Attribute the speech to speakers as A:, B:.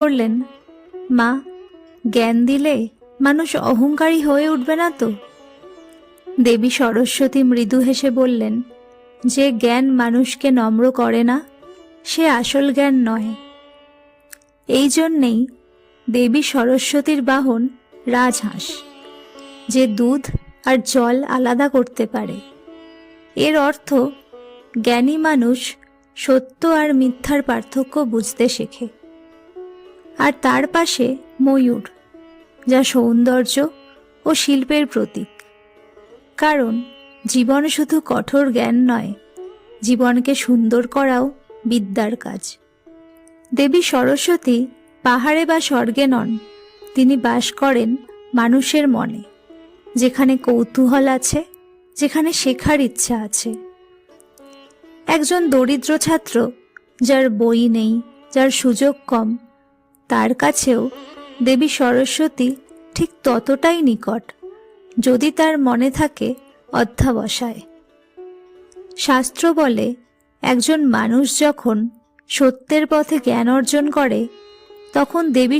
A: করলেন, মা, জ্ঞান দিলে মানুষ অহংকারী হয়ে উঠবে না তো? দেবী সরস্বতী মৃদু হেসে বললেন, যে জ্ঞান মানুষকে নম্র করে না সে আসল জ্ঞান নয়। এই জন্যেই দেবী সরস্বতীর বাহন রাজহাঁস, যে দুধ আর জল আলাদা করতে পারে। এর অর্থ জ্ঞানী মানুষ সত্য আর মিথ্যার পার্থক্য বুঝতে শেখে। আর তার পাশে ময়ূর, যা সৌন্দর্য ও শিল্পের প্রতীক। কারণ জীবন শুধু কঠোর জ্ঞান নয়, জীবনকে সুন্দর করাও বিদ্যার কাজ। দেবী সরস্বতী পাহাড়ে বা স্বর্গে নন, তিনি বাস করেন মানুষের মনে, যেখানে কৌতূহল আছে, যেখানে শেখার ইচ্ছা আছে। একজন দরিদ্র ছাত্র, যার বই নেই, যার সুযোগ কম, তার কাছেও দেবী সরস্বতী ঠিক ততটাই নিকট, যদি তার মনে থাকে অধ্যবসায়। শাস্ত্র বলে, একজন মানুষ যখন সত্যের পথে জ্ঞান অর্জন করে, তখন দেবী